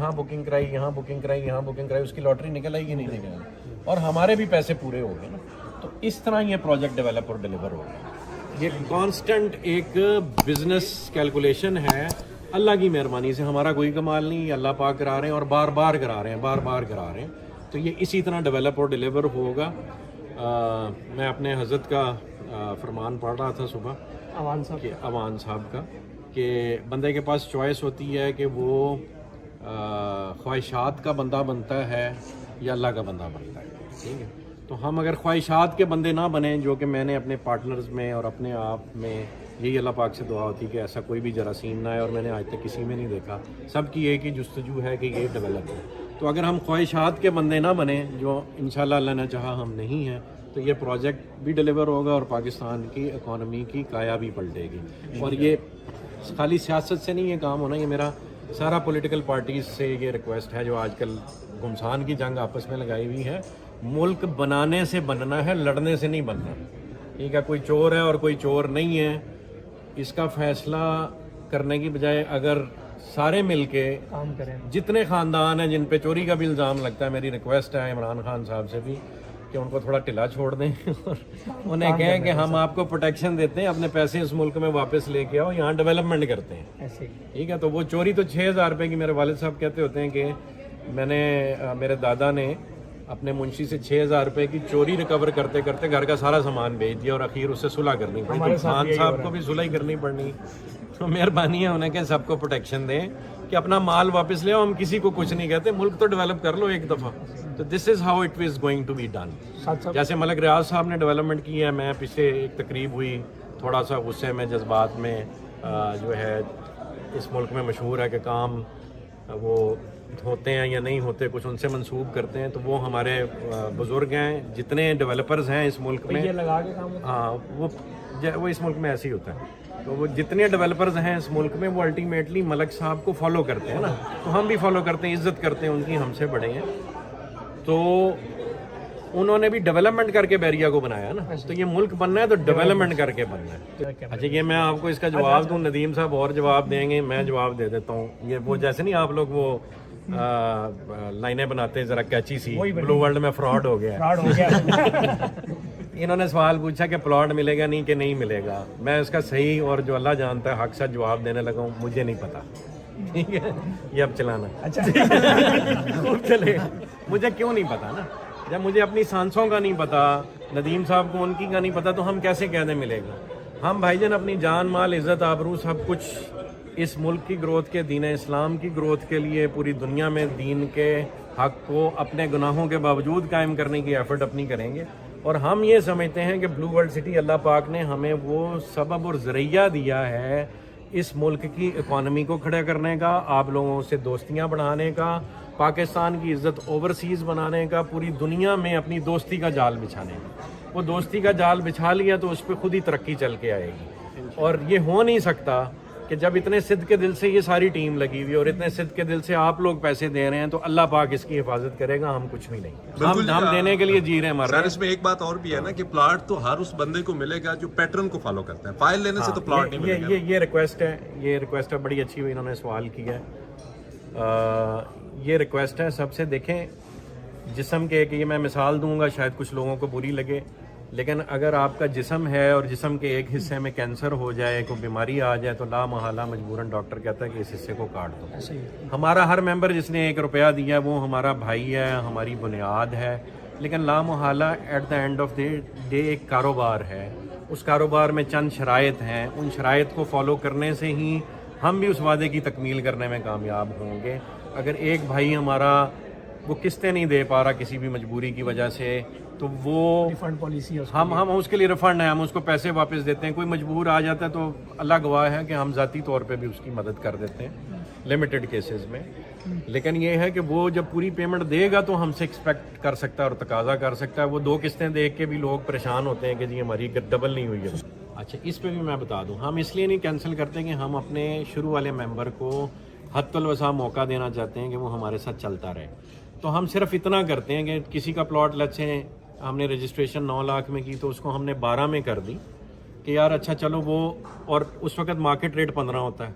یہاں بکنگ کرائی, یہاں بکنگ کرائی, یہاں بکنگ کرائی, اس کی لاٹری نکل آئی کہ نہیں نکل آئی, اور ہمارے بھی پیسے پورے ہو گئے نا. تو اس طرح یہ پروجیکٹ ڈیولپ اور ڈیلیور ہو گیا. یہ کانسٹنٹ ایک بزنس کیلکولیشن ہے, اللہ کی مہربانی سے, ہمارا کوئی کمال نہیں, اللہ پاک کرا رہے ہیں اور بار بار کرا رہے ہیں, بار بار کرا رہے ہیں. تو یہ اسی طرح ڈیولپ اور ڈیلیور ہوگا. میں اپنے حضرت کا فرمان پڑھ رہا تھا صبح, اوان صاحب کا, کہ بندے کے پاس چوائس ہوتی ہے کہ وہ خواہشات کا بندہ بنتا ہے یا اللہ کا بندہ بنتا ہے. ٹھیک ہے, تو ہم اگر خواہشات کے بندے نہ بنیں, جو کہ میں نے اپنے پارٹنرز میں اور اپنے آپ میں, یہی اللہ پاک سے دعا ہوتی کہ ایسا کوئی بھی جراثیم نہ ہے, اور میں نے آج تک کسی میں نہیں دیکھا, سب کی ایک ہی جستجو ہے کہ یہ ڈیولپ ہو. تو اگر ہم خواہشات کے بندے نہ بنیں, جو انشاءاللہ اللہ نے چاہا ہم نہیں ہیں, تو یہ پروجیکٹ بھی ڈیلیور ہوگا اور پاکستان کی اکانومی کی کایا بھی پلٹے گی. اور یہ خالی سیاست سے نہیں یہ کام ہونا, یہ میرا سارا پولیٹیکل پارٹیز سے یہ ریکویسٹ ہے جو آج کل گمسان کی جنگ آپس میں لگائی ہوئی ہے. ملک بنانے سے بننا ہے, لڑنے سے نہیں بننا. ٹھیک ہے, کوئی چور ہے اور کوئی چور نہیں ہے, اس کا فیصلہ کرنے کی بجائے اگر سارے مل کے کام کریں, جتنے خاندان ہیں جن پہ چوری کا بھی الزام لگتا ہے, میری ریکویسٹ ہے عمران خان صاحب سے بھی کہ ان کو تھوڑا ٹھلا چھوڑ دیں اور انہیں کہیں کہ ہم آپ کو پروٹیکشن دیتے ہیں, اپنے پیسے اس ملک میں واپس لے کے آؤ, یہاں ڈیولپمنٹ کرتے ہیں. ٹھیک ہے, تو وہ چوری تو 6,000 روپے کی, میرے والد صاحب کہتے ہوتے ہیں کہ میں نے, میرے دادا نے اپنے منشی سے 6,000 روپے کی چوری ریکور کرتے کرتے گھر کا سارا سامان بیچ دیا, اور اخیر اس سے صلح کرنی پڑی. تو خان صاحب کو بھی صلح ہی کرنی پڑنی. تو مہربانی ہے انہیں کہ سب کو پروٹیکشن دیں کہ اپنا مال واپس لے آؤ, ہم کسی کو کچھ نہیں کہتے, ملک تو ڈیولپ کر لو ایک دفعہ. تو this is how it is going to be done. جیسے ملک ریاض صاحب نے ڈیولپمنٹ کی ہے, میں پیچھے ایک تقریب ہوئی, تھوڑا سا غصے میں, جذبات میں, جو ہے اس ملک میں مشہور ہے کہ کام وہ ہوتے ہیں یا نہیں ہوتے, کچھ ان سے منسوب کرتے ہیں. تو وہ ہمارے بزرگ ہیں, جتنے ڈیولپرز ہیں اس ملک میں, ہاں وہ اس ملک میں ایسے ہی ہوتا ہے. تو وہ جتنے ڈیولپرز ہیں اس ملک میں, وہ الٹیمیٹلی ملک صاحب کو فالو کرتے ہیں نا, تو ہم بھی فالو کرتے ہیں, عزت کرتے ہیں ان کی, ہم سے بڑے ہیں. تو انہوں نے بھی ڈیولپمنٹ کر کے بیریا کو بنایا نا, تو یہ ملک بننا ہے تو ڈیولپمنٹ کر کے بننا ہے. اچھا, یہ میں آپ کو اس کا جواب دوں, ندیم صاحب اور جواب دیں گے, میں جواب دے دیتا ہوں. یہ وہ جیسے نہیں آپ لوگ وہ لائنیں بناتے ہیں ذرا کیچی سی, بلو ورلڈ میں فراڈ ہو گیا. انہوں نے سوال پوچھا کہ پلاٹ ملے گا نہیں کہ نہیں ملے گا, میں اس کا صحیح اور جو اللہ جانتا ہے حق سے جواب دینے لگا ہوں, مجھے نہیں پتا. ٹھیک ہے, یہ اب چلانا. اچھا چلے, مجھے کیوں نہیں پتا نا, جب مجھے اپنی سانسوں کا نہیں پتا, ندیم صاحب کو ان کی کا نہیں پتا, تو ہم کیسے کہہ دیں ملے گا. ہم بھائی جان اپنی جان مال عزت آبرو سب کچھ اس ملک کی گروتھ کے, دین اسلام کی گروتھ کے لیے, پوری دنیا میں دین کے حق کو اپنے گناہوں کے باوجود قائم کرنے کی ایفرٹ اپنی کریں گے. اور ہم یہ سمجھتے ہیں کہ بلو ورلڈ سٹی اللہ پاک نے ہمیں وہ سبب اور ذریعہ دیا ہے اس ملک کی اکانومی کو کھڑا کرنے کا, آپ لوگوں سے دوستیاں بڑھانے کا, پاکستان کی عزت اوورسیز بنانے کا, پوری دنیا میں اپنی دوستی کا جال بچھانے کا. وہ دوستی کا جال بچھا لیا تو اس پہ خود ہی ترقی چل کے آئے گی. اور یہ ہو نہیں سکتا کہ جب اتنے صدق کے دل سے یہ ساری ٹیم لگی ہوئی اور اتنے صدق کے دل سے آپ لوگ پیسے دے رہے ہیں, تو اللہ پاک اس کی حفاظت کرے گا, ہم کچھ بھی نہیں. ہم دینے کے لیے جی رہے ہیں, مر رہے ہیں. اس میں ایک بات اور بھی ہے نا کہ پلاٹ تو ہر اس بندے کو ملے گا جو پیٹرن کو فالو کرتا ہے, فائل لینے سے تو پلاٹ نہیں ملے گا. یہ ریکویسٹ ہے, یہ ریکویسٹ ہے, بڑی اچھی ہوئی انہوں نے سوال کیا ہے. یہ ریکویسٹ ہے سب سے. دیکھیں, جسم کے, کہ یہ میں مثال دوں گا شاید کچھ لوگوں کو بری لگے, لیکن اگر آپ کا جسم ہے اور جسم کے ایک حصے میں کینسر ہو جائے, کوئی بیماری آ جائے, تو لا محالہ مجبوراً ڈاکٹر کہتا ہے کہ اس حصے کو کاٹ دو. ہمارا ہر ممبر جس نے 1 روپیہ دیا وہ ہمارا بھائی ہے, ہماری بنیاد ہے, لیکن لا محالہ at the end of the day ایک کاروبار ہے. اس کاروبار میں چند شرائط ہیں, ان شرائط کو فالو کرنے سے ہی ہم بھی اس وعدے کی تکمیل کرنے میں کامیاب ہوں گے. اگر ایک بھائی ہمارا وہ قسطیں نہیں دے پا رہا کسی بھی مجبوری کی وجہ سے, تو وہ ریفنڈ پالیسی ہم اس کے لیے ریفنڈ ہے, ہم اس کو پیسے واپس دیتے ہیں. کوئی مجبور آ جاتا ہے تو اللہ گواہ ہے کہ ہم ذاتی طور پہ بھی اس کی مدد کر دیتے ہیں لمیٹڈ کیسز میں. لیکن یہ ہے کہ وہ جب پوری پیمنٹ دے گا تو ہم سے ایکسپیکٹ کر سکتا ہے اور تقاضا کر سکتا ہے. وہ 2 قسطیں دیکھ کے بھی لوگ پریشان ہوتے ہیں کہ جی ہماری ڈبل نہیں ہوئی ہے. اچھا, اس پہ بھی میں بتا دوں, ہم اس لیے نہیں کینسل کرتے کہ ہم اپنے شروع والے ممبر کو حد الوسع موقع دینا چاہتے ہیں کہ وہ ہمارے ساتھ چلتا رہے. تو ہم صرف اتنا کرتے ہیں کہ کسی کا پلاٹ لچھیں ہم نے رجسٹریشن 9 لاکھ میں کی, تو اس کو ہم نے 12 میں کر دی کہ یار اچھا چلو وہ, اور اس وقت مارکیٹ ریٹ 15 ہوتا ہے,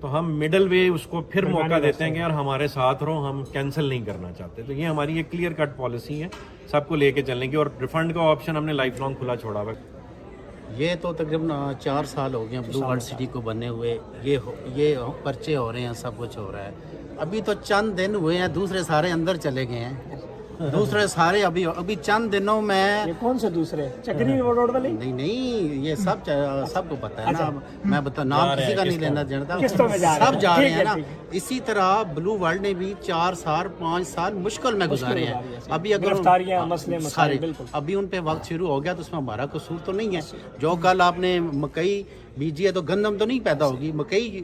تو تو ہم مڈل وے اس کو پھر موقع دیتے ہیں کہ یار ہمارے ساتھ رہو, ہم کینسل نہیں کرنا چاہتے. تو یہ ہماری ایک کلیئر کٹ پالیسی ہے سب کو لے کے چلنے کی, اور ریفنڈ کا آپشن ہم نے لائف لانگ کھلا چھوڑا ہوا ہے. یہ تو تقریباً 4 سال ہو گئے بلو ورلڈ سٹی کو بنے ہوئے, یہ پرچے ہو رہے ہیں, سب کچھ ہو رہا ہے. ابھی تو چند دن ہوئے ہیں, دوسرے سارے اندر چلے گئے ہیں, دوسرے سارے ابھی چند دنوں میں. یہ کون سے دوسرے چکری روڈ والے؟ نہیں یہ سب کو پتہ ہے نا, میں بتا نام کسی کا نہیں لینا جانتا, سب جا رہے ہیں نا. اسی طرح بلو ورلڈ نے بھی 4 سال 5 سال مشکل میں گزارے ہیں. ابھی اگر سارے ابھی ان پہ وقت شروع ہو گیا تو اس میں ہمارا قصور تو نہیں ہے. جو کل آپ نے مکئی بیجی ہے تو گندم تو نہیں پیدا ہوگی, مکئی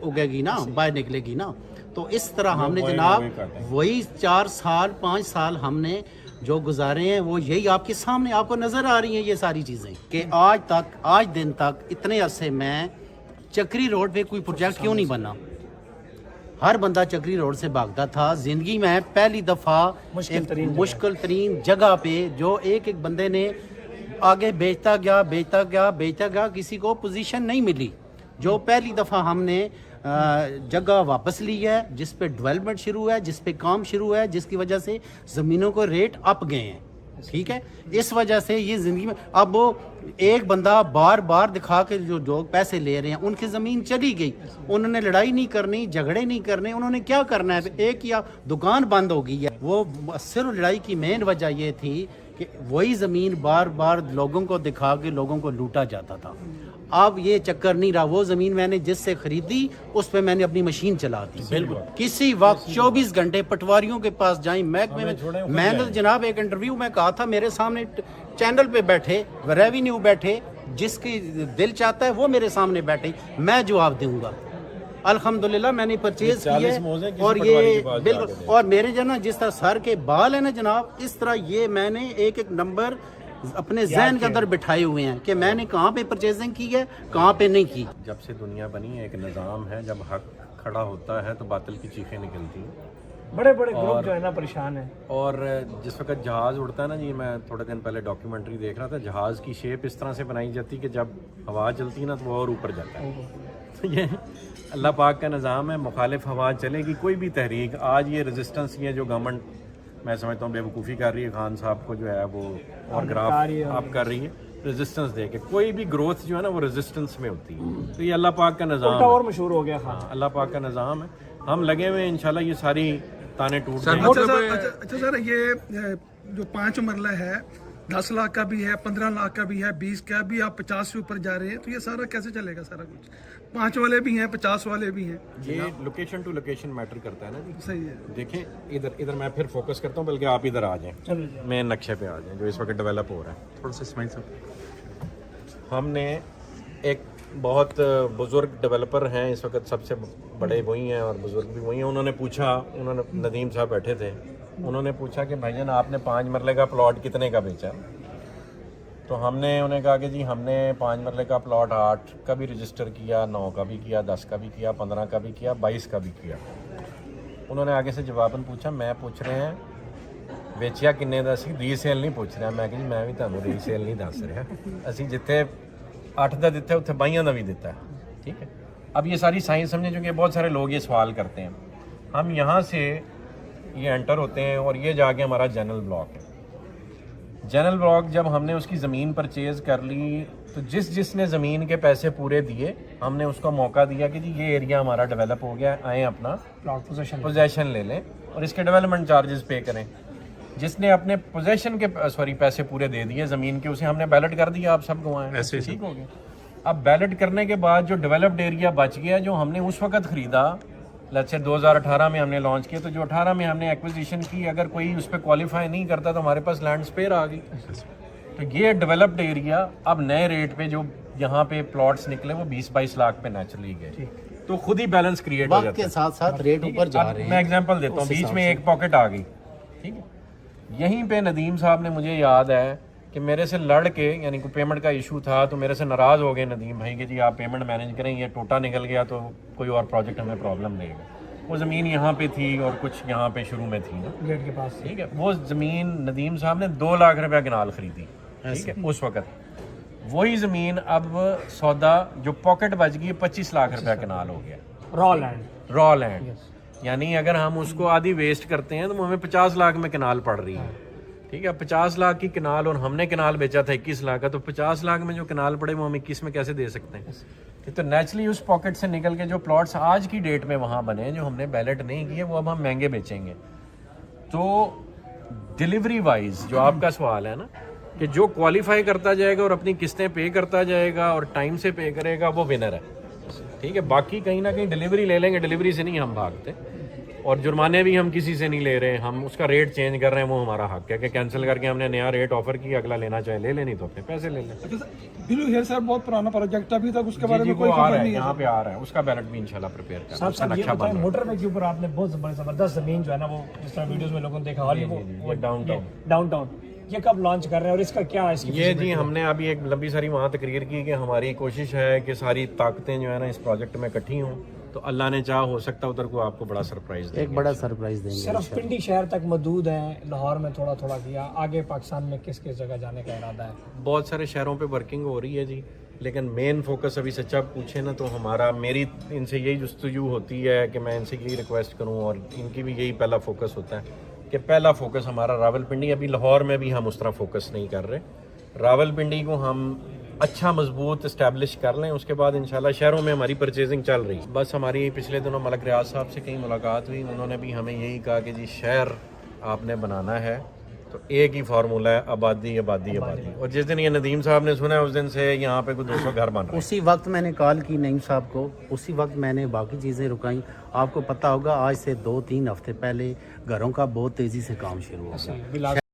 اگے گی نا, باہر نکلے گی نا. تو اس طرح ہم نے جناب وہی 4 سال 5 سال ہم نے جو گزارے ہیں وہ یہی آپ کے سامنے آپ کو نظر آ رہی ہیں یہ ساری چیزیں, کہ آج دن تک اتنے عرصے میں چکری روڈ پہ کوئی پروجیکٹ کیوں نہیں بنا. ہر بندہ چکری روڈ سے بھاگتا تھا. زندگی میں پہلی دفعہ مشکل ترین جگہ پہ جو ایک بندے نے آگے بیچتا گیا, کسی کو پوزیشن نہیں ملی. جو پہلی دفعہ ہم نے جگہ واپس لی ہے, جس پہ ڈیولپمنٹ شروع ہے, جس پہ کام شروع ہے, جس کی وجہ سے زمینوں کو ریٹ اپ گئے ہیں. ٹھیک ہے, اس وجہ سے یہ زندگی میں اب وہ ایک بندہ بار بار دکھا کے جو پیسے لے رہے ہیں ان کی زمین چلی گئی, انہوں نے لڑائی نہیں کرنی, جھگڑے نہیں کرنے, انہوں نے کیا کرنا ہے, ایک یا دکان بند ہو گئی ہے. وہ صرف لڑائی کی مین وجہ یہ تھی کہ وہی زمین بار بار لوگوں کو دکھا کے لوگوں کو لوٹا جاتا تھا. اب یہ چکر نہیں رہا. وہ زمین میں نے جس سے خریدی اس پہ میں نے اپنی مشین چلا دی. بالکل کسی وقت 24 گھنٹے پٹواریوں کے پاس جائیں, محکمے میں نے جناب ایک انٹرویو میں کہا تھا میرے سامنے چینل پہ بیٹھے ریونیو بیٹھے, جس کی دل چاہتا ہے وہ میرے سامنے بیٹھے, میں جواب دوں گا. الحمدللہ میں نے پرچیز کی ہے, اور یہ بالکل, اور میرے جو نا جس طرح سر کے بال ہیں نا جناب, اس طرح یہ میں نے ایک نمبر اپنے ذہن کے اندر بٹھائے ہوئے ہیں کہ میں نے کہاں پہ پرچیزنگ کی ہے, کہاں پہ نہیں کی. جب سے دنیا بنی ہے ایک نظام ہے, جب حق کھڑا ہوتا ہے تو باطل کی چیخیں نکلتی ہیں. بڑے گروپ جو ہے نا پریشان ہیں. اور جس وقت جہاز اڑتا ہے نا جی, میں تھوڑے دن پہلے ڈاکیومنٹری دیکھ رہا تھا, جہاز کی شیپ اس طرح سے بنائی جاتی کہ جب ہوا چلتی ہے نا تو وہ اور اوپر جاتا ہے. تو یہ اللہ پاک کا نظام ہے, مخالف ہوا چلے گی کوئی بھی تحریک. آج یہ ریزسٹنس یہ جو گورنمنٹ میں سمجھتا ہوں بے وقوفی کر رہی ہے, خان صاحب کو جو ہے وہ اور گراف آپ کر رہی ہے ریزسٹنس دے کے. کوئی بھی گروتھ جو ہے نا وہ ریزسٹنس میں ہوتی ہے. تو یہ اللہ پاک کا نظام ہے, اور مشہور ہو گیا. ہاں اللہ پاک کا نظام ہے. ہم لگے ہوئے ہیں انشاءاللہ یہ ساری تانے ٹوٹ جائیں. اچھا سر, یہ جو 5 مرلہ ہے 10 لاکھ کا بھی ہے, 15 لاکھ کا بھی ہے, 20 کا بھی, آپ 50 سے اوپر جا رہے ہیں, تو یہ سارا کیسے چلے گا سارا کچھ؟ 5 والے بھی ہیں, 50 والے بھی ہیں. یہ لوکیشن ٹو لوکیشن میٹر کرتا ہے نا جی. صحیح ہے. دیکھیں ادھر میں پھر فوکس کرتا ہوں, بلکہ آپ ادھر آ جائیں, مین نقشے پہ آ جائیں جو اس وقت ڈیولپ ہو رہا ہے. تھوڑا سا اسماعیل صاحب, ہم نے ایک بہت بزرگ ڈیولپر ہیں اس وقت, سب سے بڑے وہی ہیں اور بزرگ بھی وہی ہیں. انہوں نے پوچھا, ندیم صاحب بیٹھے تھے, انہوں نے پوچھا کہ بھائی جان آپ نے 5 مرلے کا پلاٹ کتنے کا بیچا؟ تو ہم نے انہیں کہا کہ جی ہم نے 5 مرلے کا پلاٹ 8 کا بھی رجسٹر کیا, 9 کا بھی کیا, 10 کا بھی کیا, 15 کا بھی کیا, 22 کا بھی کیا. انہوں نے آگے سے جواباً پوچھا, میں پوچھ رہے ہیں ਵੇਚਿਆ ਕਿੰਨੇ ਦਾ ਸੀ, ਰੀਸੇਲ ਨਹੀਂ ਪੁੱਛ ਰਿਹਾ. ਮੈਂ ਕਿਹਾ ਜੀ ਮੈਂ ਵੀ ਤੁਹਾਨੂੰ ਰੀਸੇਲ ਨਹੀਂ ਦੱਸ ਰਿਹਾ, ਅਸੀਂ ਜਿੱਥੇ 8 ਦਾ ਦਿੱਤਾ ਉੱਥੇ 22 ਦਾ ਵੀ ਦਿੱਤਾ ہے. ٹھیک ہے, اب یہ ساری سائنس سمجھیں, چونکہ بہت سارے لوگ یہ سوال کرتے ہیں. ہم یہاں سے یہ انٹر ہوتے ہیں اور یہ جا کے ہمارا جنرل بلاک ہے. جنرل بلاک جب ہم نے اس کی زمین پرچیز کر لی تو جس نے زمین کے پیسے پورے دیے ہم نے اس کو موقع دیا کہ جی یہ ایریا ہمارا ڈیولپ ہو گیا, آئیں اپنا پوزیشن لے لیں اور اس کے ڈیولپمنٹ چارجز پے کریں. جس نے اپنے پوزیشن کے پیسے پورے دے دیے زمین کے, اسے ہم نے بیلٹ کر دیا, آپ سب گوائیں, ایسے ٹھیک ہو گیا. اب بیلٹ کرنے کے بعد جو ڈیولپڈ ایریا بچ گیا, جو ہم نے اس وقت خریدا, لیٹس سے 2018 میں ہم نے لانچ کیا, تو جو 18 میں ہم نے ایکوزیشن کی, اگر کوئی اس پہ کوالیفائی نہیں کرتا تو ہمارے پاس لینڈ اسپیئر آ گئی. تو یہ ڈیولپڈ ایریا اب نئے ریٹ پہ جو یہاں پہ پلاٹس نکلے وہ 20-22 لاکھ پہ نیچرلی گئے, تو خود ہی بیلنس کریٹ ہو جاتا ہے. کے ساتھ ساتھ ریٹ اوپر جا رہے ہیں. میں ایگزامپل دیتا ہوں, بیچ میں ایک پاکٹ آ گئی, ٹھیک ہے, یہیں پہ ندیم صاحب نے, مجھے یاد ہے کہ میرے سے لڑ کے, یعنی کوئی پیمنٹ کا ایشو تھا تو میرے سے ناراض ہو گئے ندیم بھائی کہ جی آپ پیمنٹ مینیج کریں, یہ ٹوٹا نکل گیا تو کوئی اور پروجیکٹ ہمیں پرابلم دے گا. وہ زمین یہاں پہ تھی اور کچھ یہاں پہ شروع میں تھی نا گیٹ کے پاس, ٹھیک ہے. وہ زمین ندیم صاحب نے 2 لاکھ روپیہ کنال خریدی, ٹھیک ہے, اس وقت. وہی زمین اب سودا جو پاکٹ بچ گئی 25 لاکھ روپیہ کنال ہو گیا. را لینڈ. را لینڈ. یعنی اگر ہم اس کو آدھی ویسٹ کرتے ہیں تو ہمیں 50 لاکھ میں کنال پڑ رہی ہے. ٹھیک ہے, 50 لاکھ کی کنال, اور ہم نے کنال بیچا تھا 21 لاکھ کا, تو 50 لاکھ میں جو کنال پڑے وہ ہم 21 میں کیسے دے سکتے ہیں؟ تو نیچرلی اس پاکٹ سے نکل کے جو پلاٹس آج کی ڈیٹ میں وہاں بنے جو ہم نے بیلٹ نہیں کیے وہ اب ہم مہنگے بیچیں گے. تو ڈیلیوری وائز جو آپ کا سوال ہے نا, کہ جو کوالیفائی کرتا جائے گا اور اپنی قسطیں پے کرتا جائے گا اور ٹائم سے پے کرے گا وہ ونر ہے. ٹھیک ہے, باقی کہیں نہ کہیں ڈیلیوری لے لیں گے, ڈیلیوری سے نہیں ہم بھاگتے, اور جرمانے بھی ہم کسی سے نہیں لے رہے, ہم اس کا ریٹ چینج کر رہے ہیں, وہ ہمارا حق ہے کہ کینسل کر کے ہم نے نیا ریٹ آفر کیا, اگلا لینا چاہے لے لیں, نہیں تو اپنے پیسے لے لیں. بلو ہیئر سر بہت پرانا پروجیکٹ ابھی تک اس کے بارے جی میں کوئی وہ آ خبر رہا ہے, نہیں ہے. یہاں پہ آ رہا ہے, اس کا بیلٹ بھی انشاءاللہ پریپیئر کرنا ہے. صاحب صاحب یہ نقشہ بتائیں, بن موٹر وے کے اوپر آپ نے بہت زبردست زمین جو ہے نا, وہ جس طرح ویڈیوز میں لوگوں نے دیکھا, اور وہ ڈاؤن ٹاؤن, یہ کب لانچ کر رہے ہیں اور اس کا کیا اس کی یہ جی ہم نے ابھی ایک لمبی ساری وہاں تقریر کی کہ ہماری کوشش ہے کہ ساری طاقتیں جو ہے نا اس پروجیکٹ میں اکٹھی ہوں, تو اللہ نے چاہا ہو سکتا ادھر کو آپ کو بڑا سرپرائز دیں ایک بڑا سرپرائز دیں گے. صرف پنڈی شہر تک محدود ہیں, لاہور میں تھوڑا تھوڑا کیا, آگے پاکستان میں کس کس جگہ جانے کا ارادہ ہے؟ بہت سارے شہروں پہ ورکنگ ہو رہی ہے جی, لیکن مین فوکس ابھی سچا پوچھے نا تو ہمارا, میری ان سے یہی جستجو ہوتی ہے کہ میں ان سے یہی ریکویسٹ کروں, اور ان کی بھی یہی پہلا فوکس ہوتا ہے کہ پہلا فوکس ہمارا راولپنڈی. ابھی لاہور میں بھی ہم اس طرح فوکس نہیں کر رہے, راولپنڈی کو ہم اچھا مضبوط اسٹیبلش کر لیں, اس کے بعد انشاءاللہ شہروں میں ہماری پرچیزنگ چل رہی. بس ہماری پچھلے دنوں ملک ریاض صاحب سے کہیں ملاقات ہوئی, انہوں نے بھی ہمیں یہی کہا کہ جی شہر آپ نے بنانا ہے تو ایک ہی فارمولہ ہے, آبادی آبادی آبادی. اور جس دن یہ ندیم صاحب نے سنا ہے اس دن سے یہاں پہ کوئی 200 گھر بن رہے ہیں. اسی وقت میں نے کال کی نعیم صاحب کو, اسی وقت میں نے باقی چیزیں رکائیں. آپ کو پتہ ہوگا آج سے 2-3 ہفتے پہلے گھروں کا بہت تیزی سے کام شروع ہو گیا.